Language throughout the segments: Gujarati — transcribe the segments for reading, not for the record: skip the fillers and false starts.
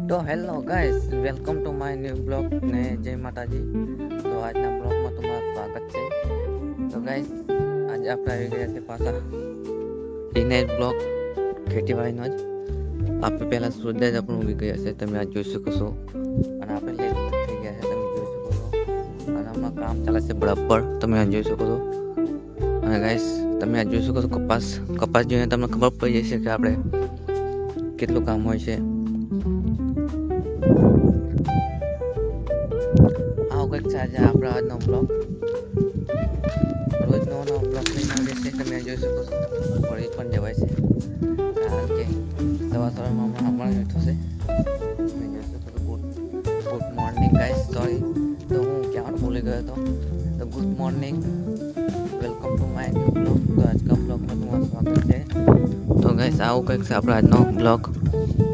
તો hello guys, welcome to my new blog ને જય માતાજી. તો આજના બ્લોગમાં તમારું સ્વાગત છે. તો ગાઈસ, આજે આપણે આવી ગયા છે પાછા ઇનેજ બ્લોગ ખેતીવાડીનો જ. આપણે પહેલાં સૂરજ આપણું ઉગી ગયા છે, તમે આ જોઈ શકો છો. અને આપણે લેટ થઈ ગયા છે, તમે જોઈ શકો છો. અને હમણાં કામ ચાલે છે બરાબર, તમે આ જોઈ શકો છો. અને ગાઈસ, તમે આ જોઈ શકો છો કપાસ જોઈને તમને ખબર પડી જશે કે આપણે કેટલું કામ હોય છે. આવો કંઈક છે આજે આપણો આજનો બ્લોગ. રોજ નવો બ્લોગ લઈને આવે છે, તમે જોઈ શકો છો. ફરી પણ જવાય છે, કારણ કે સવારમાં હમણાં ઉઠ્યો છે. તમે જોઈ શકો છો. ગુડ મોર્નિંગ ગાઈસ, સોરી તો હું ક્યાં ભૂલી ગયો હતો. તો good morning, welcome to my new blog. તો આજના બ્લોગમાં તમારું સ્વાગત છે. તો ગાઈસ, આવું કંઈક છે આપણો આજનો બ્લોગ.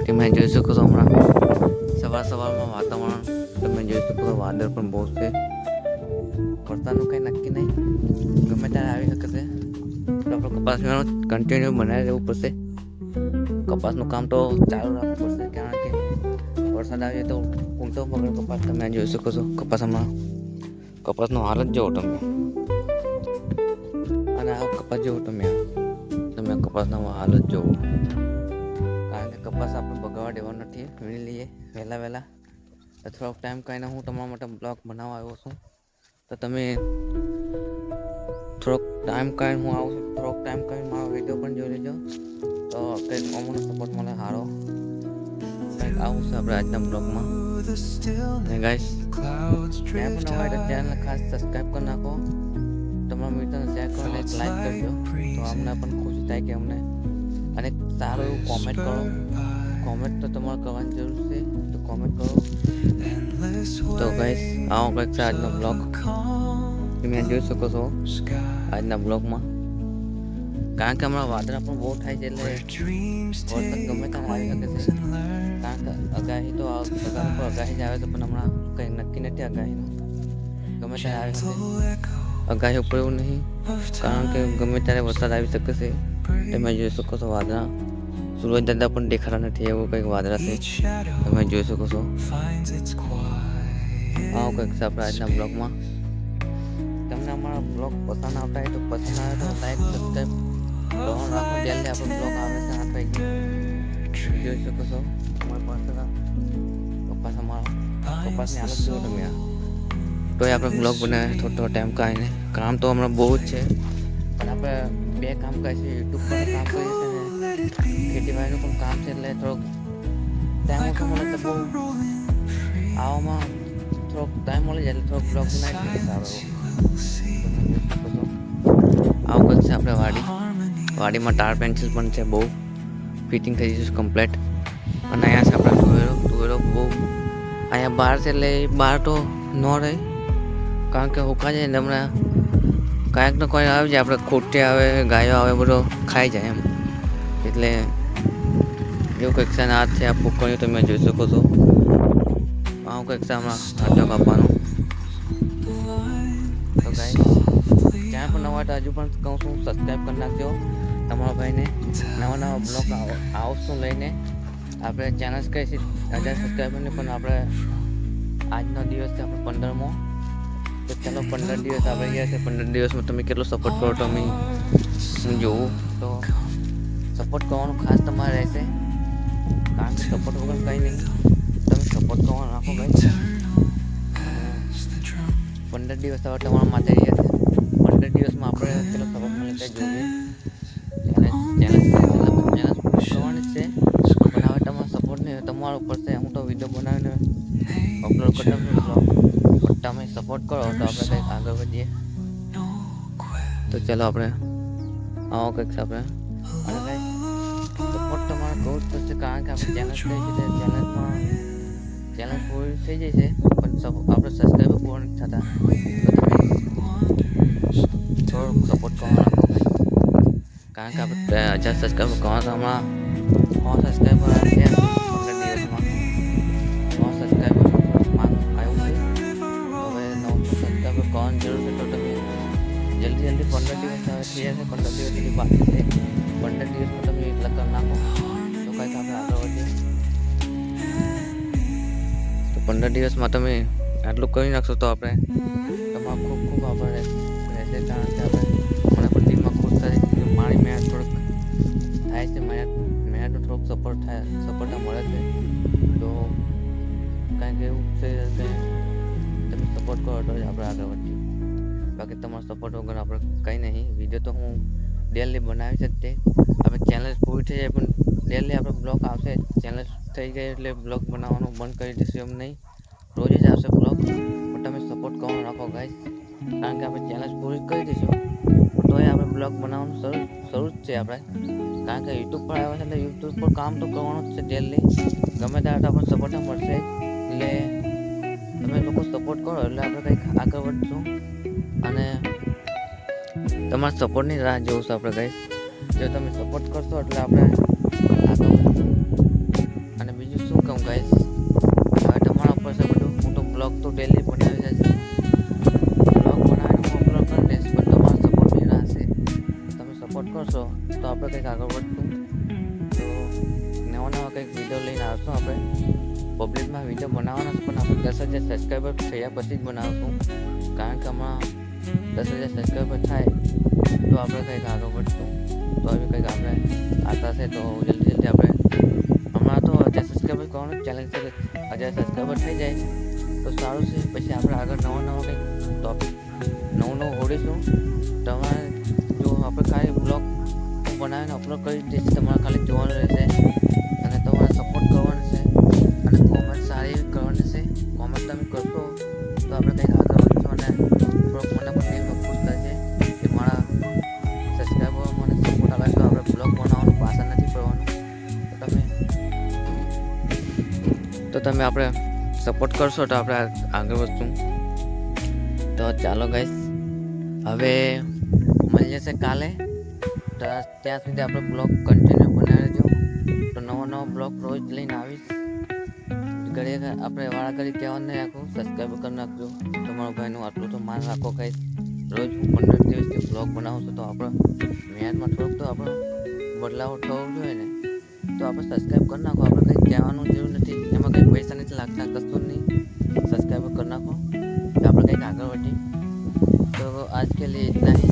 તમે જોઈ શકો છો. હમણાં સવારમાં વાતાવરણ તમે જોઈ શકો છો. વાદળ પણ બહુ છે. વરસાદનું કંઈ નક્કી નહીં, ગમે ત્યારે આવી શકે છે. તો આપણે કપાસનું કન્ટિન્યુ બનાવી રહેવું પડશે. કપાસનું કામ તો ચાલુ રાખવું પડશે, કારણ કે વરસાદ આવે તો ઊંટો પકડ કપાસ. તમે જોઈ શકો છો. કપાસનો હાલત જોવો તમે. અને આ કપાસ જોવો તમે કપાસનો હાલત જોવો. કારણ કે કપાસ આપણે બગાડવા દેવાનો નથી. વીણી લઈએ વહેલા. થોડોક ટાઈમ કાઢીને હું તમારા માટે બ્લોગ બનાવવા આવ્યો છું. તો તમે થોડોક ટાઈમ કાઢીને હું આવું છું. થોડોક ટાઈમ કાઢીને મારો વિડીયો પણ જોઈ લેજો. તો કંઈક અમને સપોર્ટ મળે સારો. કંઈક આવું છે આપણે આજના બ્લોગમાં. ને ગાઈસ, ત્યાં પણ નવા તો ચેનલ ખાસ સબસ્ક્રાઈબ કરી નાખો. તમારા મિત્રોને શેર કરો અને એક લાઈક કરજો. તો અમને પણ ખુશી થાય કે અમને અને સારું એવું કોમેન્ટ કરો. કોમેન્ટ તો તમારે કરવાની જરૂર છે, તો કોમેન્ટ કરો. તો ગાઈસ, આવો કંઈક છે આજનો બ્લોગ. તમે જોઈ શકો છો આજના બ્લોગમાં. કારણ કે હમણાં વાદળા પણ બહુ થાય છે, એટલે વરસાદ ગમે ત્યારે આવી શકે છે. કારણ કે આગાહી તો આગાહી જ આવે છે, પણ હમણાં કંઈ નક્કી નથી આગાહીનું. ગમે ત્યારે આવી શકે. આગાહી ઉપર એવું નહીં, કારણ કે ગમે ત્યારે વરસાદ આવી શકે છે. તમે જોઈ શકો છો વાદળા. સૂરજ દાદા પણ દેખાતા નથી, એવું કંઈક વાદળા છે. તમે જોઈ શકો છો. આવો કંઈક છે આપણા આજના બ્લોગમાં. તમને અમારા બ્લોગ પસંદ આવતા હોય તો લાઈક સબસ્ક્રાઈબ કરવાનું રાખો. જલ્દી આપણો બ્લોગ આવે છે 8 વાગે. જોઈ શકો છો અમારી પાસે કપાસની હાલત જુઓ તમે. તો એ આપણે બ્લોગ બનાવે થોડો ટાઈમ કાઢીને. કામ તો હમણાં બહુ જ છે, પણ આપણે બે કામ કરીએ. યુટ્યુબ પર કામ કરીએ છીએ ને ખેતીવાડીનું પણ કામ છે, એટલે થોડોક ટાઈમ ઓછો મળે તો બહુ આવવામાં થોડોક ટાઈમ મળી જાય, એટલે થોડોક બ્લોગ બનાવી દઈએ સારો એવો. આવું કંઈક છે આપણે વાડીમાં ટાર પેન્સિલ પણ છે, બહુ ફિટિંગ થઈ જશે કમ્પ્લેટ. અને અહીંયા છે આપણે તુવેરો બહુ અહીંયા બહાર છે, એટલે બહાર તો ન રહે, કારણ કે હુકા જાય ને હમણાં કાંઈક ને કોઈ આવી જાય. આપણે ખૂટે આવે, ગાયો આવે, બધો ખાઈ જાય એમ. એટલે એવું કંઈક છે. આ છે આ ફૂકણીઓ તમે જોઈ શકો છો. આવું કંઈક છે હમણાં હાથો કાપવાનું. તો ગાઈસ, ત્યાં પણ નવા હજુ પણ કહું છું, સબસ્ક્રાઈબ કરી નાખજો તમારા ભાઈને. નવા બ્લોગ આવશું લઈને. આપણે ચેનલ કહી છે 1000 સબસ્ક્રાઈબરની, પણ આપણે આજનો દિવસ છે આપણે 15મો. તો ચાલો 15 દિવસ આપણે ગયા છે. 15 દિવસમાં તમે કેટલો સપોર્ટ કરો તો હું જોઉં. તો સપોર્ટ કરવાનું ખાસ તમારે રહેશે, કારણ કે સપોર્ટ વગર કંઈ નહીં. તમે સપોર્ટ કરવાનું રાખો ભાઈ. 15 દિવસ હવે તમારા માટે રહ્યા છે. 15 દિવસમાં આપણે કેટલો સપોર્ટ મળે તે જોઈએ. ચેલેન્જ કરવાની જ છે, પણ હવે તમારો સપોર્ટ નહીં તમારા ઉપર છે. હું તો વિડીયો બનાવીને અપલોડ કરી દઉં છું, પણ તમે સપોર્ટ કરો તો આપણે કંઈક આગળ વધીએ. તો ચાલો આપણે આવો કંઈક છે આપણે. અને કંઈ સપોર્ટ તમારે કરવું જ પડશે, કારણ કે આપણે ચેલેન્જ કહી છે, ચેલેન્જ પૂરી થઈ જાય છે, પણ આપણે સબસ્ક્રાઈબર પૂરા નથી થતા. તો તમે થોડોક સપોર્ટ કરવાનો રાખો ભાઈ, કારણ કે આપણે 1000 સબસ્ક્રાઈબર કરવાના તો હમણાં 100 સબસ્ક્રાઈબર આવ્યા છે 15 દિવસમાં. 100 સબસ્ક્રાઈબર માંગ આવ્યું છે. હવે 900 સબસ્ક્રાઈબર કરવાની જરૂર છે. તો તમે જલ્દી 15 દિવસ હવે થઈ જશે. 15 દિવસ સુધી બાકી છે. 15 દિવસમાં તમે એટલા કરી નાખો તો કંઈક આપણે આગળ વધીએ. 15 દિવસમાં તમે આટલું કરી નાખશો તો આપણે તમારો ખૂબ ખૂબ આભાર રહેશે, કારણ કે આપણે મને પણ દિલમાં ખુશ થાય કે મારી મહેનત થોડુંક થાય છે, મહેનતનો થોડોક સફળતા મળે છે. તો કારણ કે એવું છે કે તમે સપોર્ટ કરો તો જ આપણે આગળ વધીએ, બાકી તમારો સપોર્ટ વગર આપણે કંઈ નહીં. વિડીયો તો હું ડેલી બનાવી જ તે, આપણે ચેનલ પૂરી થઈ જાય પણ ડેલી આપણે બ્લોગ આવશે. ચેનલ થઈ જાય એટલે બ્લોગ બનાવવાનું બંધ કરી દઈશું એમ નહીં, રોજ જ આવશે બ્લોગ. પણ તમે સપોર્ટ કરવાનું રાખો ગાઈસ, કારણ કે આપણે ચેનલ પૂરી કરી દઈશું તો એ આપણે બ્લોગ બનાવવાનું શરૂ જ છે આપણે, કારણ કે યુટ્યુબ પર આવ્યા છે એટલે યુટ્યુબ પર કામ તો કરવાનું જ છે ડેલી. ગમે ત્યારે આપણને સપોર્ટ મળશે, એટલે તમે લોકો સપોર્ટ કરો એટલે આપણે કંઈક આગળ વધશું. અને તમારા સપોર્ટની રાહ જોઉં છું આપણે ગાઈસ. જો તમે સપોર્ટ કરશો એટલે આપણે આગળ વધશું. અને બીજું શું કહું ગાઈસ, હવે તમારા ઉપર છે બધું. હું તો બ્લોગ તો ડેલી બનાવી જશે, બ્લોગ બનાવીને હું અપલોડ કરી દઈશ, પણ તમારા સપોર્ટની રાહ છે. તમે સપોર્ટ કરશો તો આપણે કંઈક આગળ વધશું. તો નવા કંઈક વિડીયો લઈને આવશું આપણે. પબ્લિકમાં વિડીયો બનાવવાના છે, પણ આપણે 10,000 સબસ્ક્રાઈબર થયા પછી જ બનાવશું, કારણ કે હમણાં 10,000 સબસ્ક્રાઈબર થાય તો આપણે કંઈક આગળ વધશું. તો હવે કંઈક આપણે આશા છે તો જલ્દી આપણે હમણાં તો 1000 સબસ્ક્રાઈબર કરવાનું ચેલેન્જ છે. 1000 સબસ્ક્રાઈબર થઈ જાય તો સારું છે, પછી આપણે આગળ નવા કંઈક ટોપિક નવું ઓડીશું. તમારે જો આપણે ખાલી બ્લોગ બનાવીને અપલોડ કરી દઈશું, તમારે ખાલી જોવાનું રહેશે અને તમારે સપોર્ટ કરવાનો છે અને કોમેન્ટ સારી એવી કરવાની છે. કોમેન્ટ તમે કરશો તો આપણે કંઈક આગળ વધશું. અને થોડોક મને પણ દિલમાં ખુશ થશે કે મારા સબસ્ક્રાઈબર મને સપોર્ટ આવે તો આપણે બ્લોગ બનાવવાનું પાછળ નથી પડવાનું. તો તમે આપણે સપોર્ટ કરશો તો આપણે આગળ વધશું. તો ચાલો ગાઈસ, હવે મળીએ છે કાલે. તો ત્યાં સુધી આપણે બ્લોગ કન્ટિન્યુ બનાવી રહેજો. તો નવો બ્લોગ રોજ લઈને આવીશ. ઘરે આપણે વાળાઘડી કહેવાનું નહીં રાખું, સબસ્ક્રાઈબ કરી નાખજો. તમારા ભાઈનું આટલું તો માન રાખો ગાઈસ. રોજ હું 15 દિવસથી બ્લોગ બનાવું છું, તો આપણે મહેનતમાં થોડુંક તો આપણો બદલાવ થવો જોઈએ ને. તો આપણે સબસ્ક્રાઈબ કરી નાખો. આપણે કંઈ કહેવાનું જરૂર નથી, એમાં કંઈ પૈસા નથી લાગતા, કશું નહીં. સબસ્ક્રાઈબ કરી નાખો તો આપણે કંઈક આગળ વધીએ. तो आज के लिए इतना ही,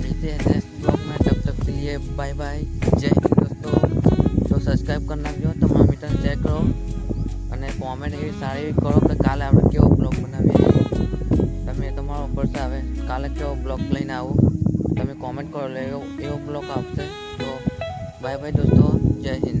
मिलते हैं नेक्स्ट ब्लॉग में. तब तक के लिए बाय बाय, जय हिंद दोस्तों. तो सब्सक्राइब करना जो તમારા મિત્રને ચેક કરો અને કોમેન્ટ એવી સારી એવી કરો કે કાલે આપણે કેવો બ્લોગ બનાવીએ. તમે તમારા ઉપર છે, હવે કાલે કેવો બ્લોગ લઈને આવો તમે કોમેન્ટ કરો એટલે એવો બ્લોગ આવશે. તો બાય બાય દોસ્તો, જય હિન્દ.